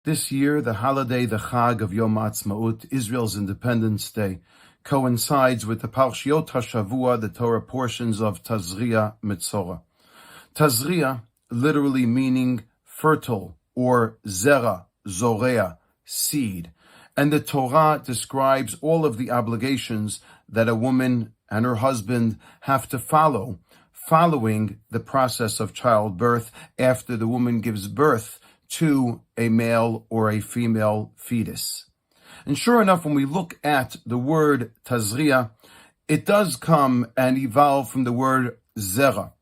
This year, the holiday, the Chag of Yom Haatzmaut, Israel's Independence Day, coincides with the Parshiot HaShavua, the Torah portions of Tazria Metzora. Tazria, literally meaning fertile, or zera, zorea, seed. And the Torah describes all of the obligations that a woman and her husband have to follow, following the process of childbirth after the woman gives birth to a male or a female fetus. And sure enough, when we look at the word Tazria, it does come and evolve from the word zera.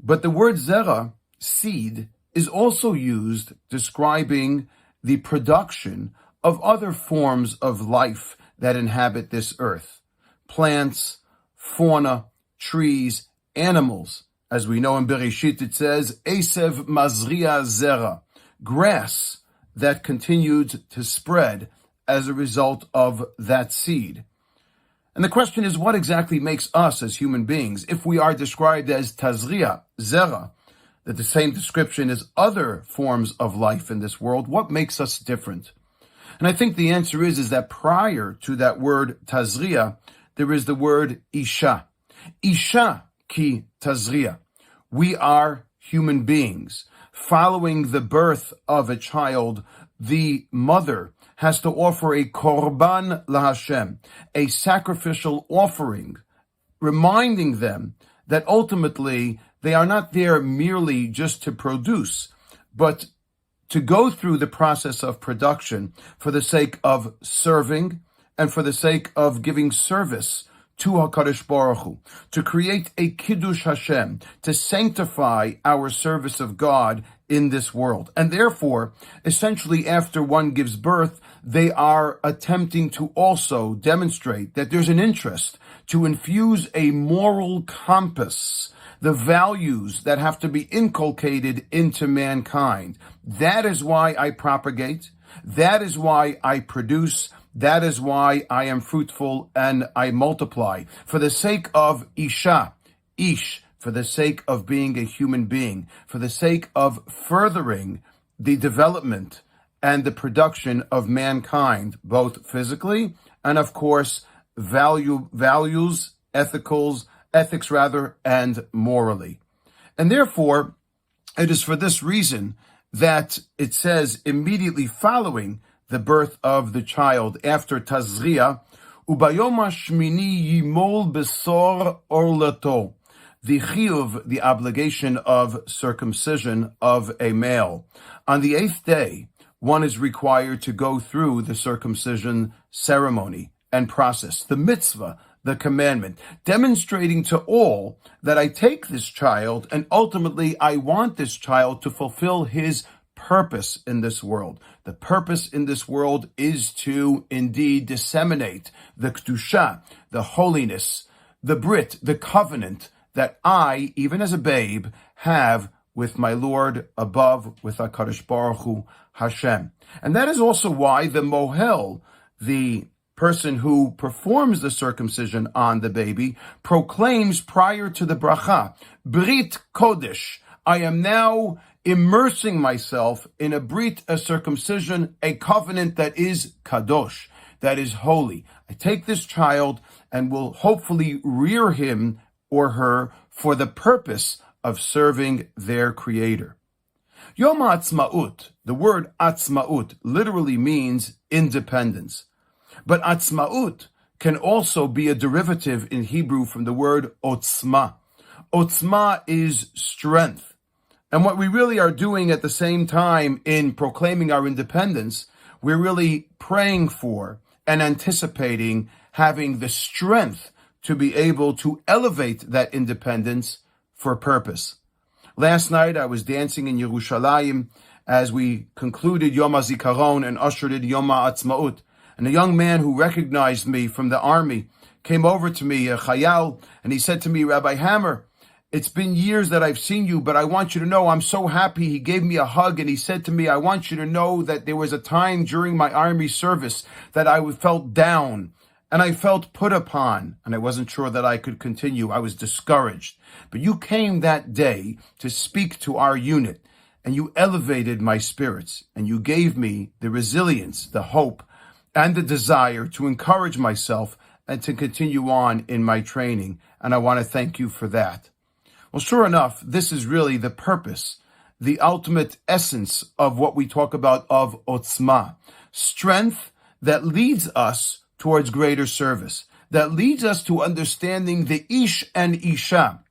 But the word zera, seed, is also used describing the production of other forms of life that inhabit this earth. Plants, fauna, trees, animals. As we know in Bereshit, it says, Esev mazria zera, grass that continued to spread as a result of that seed. And the question is, what exactly makes us as human beings, if we are described as Tazria, Zera, that the same description as other forms of life in this world, what makes us different? And I think the answer is that prior to that word Tazria, there is the word Isha. Isha ki Tazria. We are human beings. Following the birth of a child, the mother has to offer a korban laHashem, a sacrificial offering, reminding them that ultimately they are not there merely just to produce, but to go through the process of production for the sake of serving and for the sake of giving service to HaKadosh Baruch Hu, to create a Kiddush Hashem, to sanctify our service of God in this world. And therefore, essentially after one gives birth, they are attempting to also demonstrate that there's an interest to infuse a moral compass, the values that have to be inculcated into mankind. That is why I propagate. That is why I produce. That is why I am fruitful and I multiply. For the sake of Isha, Ish, for the sake of being a human being, for the sake of furthering the development and the production of mankind, both physically and, of course, values, ethics, and morally. And therefore, it is for this reason that it says immediately following the birth of the child after Tazria, Ubayom hashmini yimol besor orlato, the chiyuv, the obligation of circumcision of a male. On the 8th day, one is required to go through the circumcision ceremony and process, the mitzvah, the commandment, demonstrating to all that I take this child and ultimately I want this child to fulfill his purpose in this world. The purpose in this world is to indeed disseminate the kedusha, the holiness, the brit, the covenant that I, even as a babe, have with my Lord above, with HaKadosh Baruch Hu, Hashem. And that is also why the mohel, the person who performs the circumcision on the baby, proclaims prior to the bracha, Brit Kodesh, I am now immersing myself in a brit, a circumcision, a covenant that is kadosh, that is holy. I take this child and will hopefully rear him or her for the purpose of serving their creator. Yom Haatzmaut, the word Haatzmaut, literally means independence. But Haatzmaut can also be a derivative in Hebrew from the word otzma. Otzma is strength. And what we really are doing at the same time in proclaiming our independence, we're really praying for and anticipating having the strength to be able to elevate that independence for purpose. Last night I was dancing in Yerushalayim as we concluded Yom HaZikaron and ushered in Yom HaAtzmaut. And a young man who recognized me from the army came over to me, a chayal, and he said to me, Rabbi Hammer, it's been years that I've seen you, but I want you to know I'm so happy. He gave me a hug and he said to me, I want you to know that there was a time during my army service that I felt down and I felt put upon and I wasn't sure that I could continue. I was discouraged. But you came that day to speak to our unit and you elevated my spirits, and you gave me the resilience, the hope, and the desire to encourage myself and to continue on in my training. And I want to thank you for that. Well, sure enough, this is really the purpose, the ultimate essence of what we talk about of otzma, strength that leads us towards greater service, that leads us to understanding the ish and isha,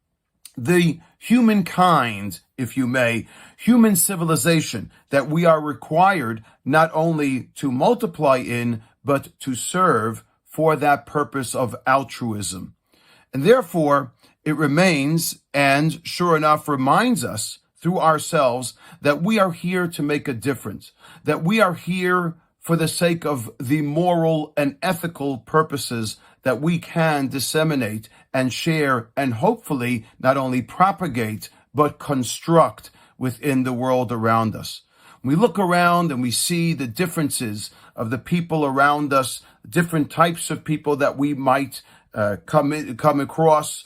the humankind, if you may, human civilization that we are required not only to multiply in, but to serve for that purpose of altruism. And therefore, it remains, and sure enough reminds us through ourselves, that we are here to make a difference, that we are here for the sake of the moral and ethical purposes that we can disseminate and share and hopefully not only propagate, but construct within the world around us. We look around and we see the differences of the people around us, different types of people that we might come across,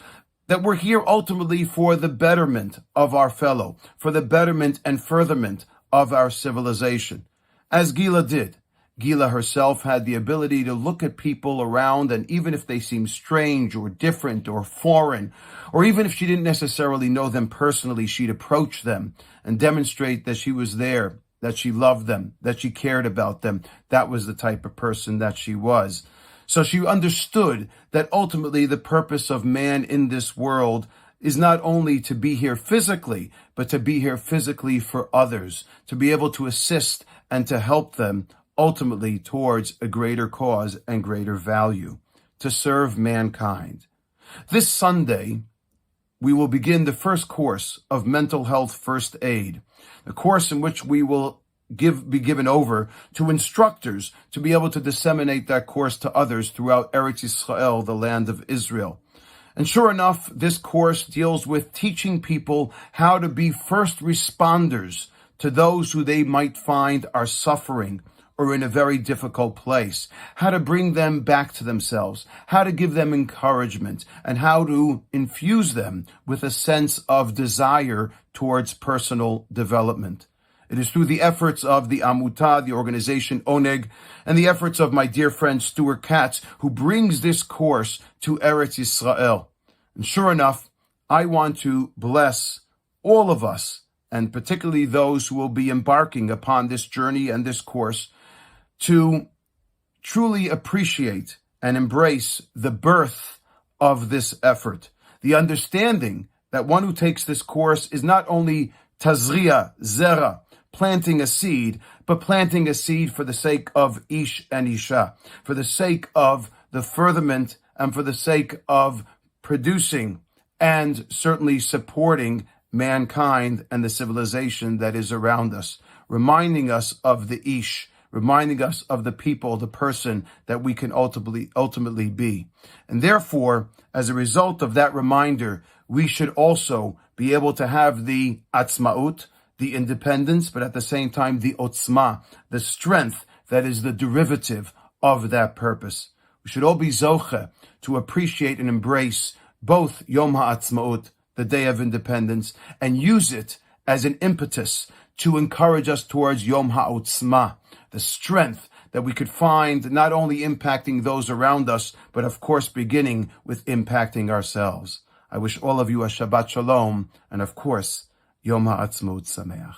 that we're here ultimately for the betterment of our fellow, for the betterment and furtherment of our civilization. As Gila did. Gila herself had the ability to look at people around, and even if they seem strange or different or foreign, or even if she didn't necessarily know them personally, she'd approach them and demonstrate that she was there, that she loved them, that she cared about them. That was the type of person that she was. So she understood that ultimately the purpose of man in this world is not only to be here physically, but to be here physically for others, to be able to assist and to help them ultimately towards a greater cause and greater value, to serve mankind. This Sunday, we will begin the first course of Mental Health First Aid, a course in which we will be given over to instructors to be able to disseminate that course to others throughout Eretz Yisrael, the land of Israel. And sure enough, this course deals with teaching people how to be first responders to those who they might find are suffering or in a very difficult place, how to bring them back to themselves, how to give them encouragement, and how to infuse them with a sense of desire towards personal development. It is through the efforts of the Amutah, the organization Oneg, and the efforts of my dear friend Stuart Katz, who brings this course to Eretz Yisrael. And sure enough, I want to bless all of us, and particularly those who will be embarking upon this journey and this course, to truly appreciate and embrace the birth of this effort, the understanding that one who takes this course is not only Tazria, Zera, planting a seed, but planting a seed for the sake of Ish and Isha, for the sake of the furtherment and for the sake of producing and certainly supporting mankind and the civilization that is around us, reminding us of the Ish, reminding us of the people, the person that we can ultimately be. And therefore, as a result of that reminder, we should also be able to have the Haatzmaut, the independence, but at the same time, the otzma, the strength that is the derivative of that purpose. We should all be zoche to appreciate and embrace both Yom Haatzmaut, the Day of Independence, and use it as an impetus to encourage us towards Yom HaOtzma, the strength that we could find not only impacting those around us, but of course beginning with impacting ourselves. I wish all of you a Shabbat Shalom, and of course, Yom HaAtzmaut Sameach.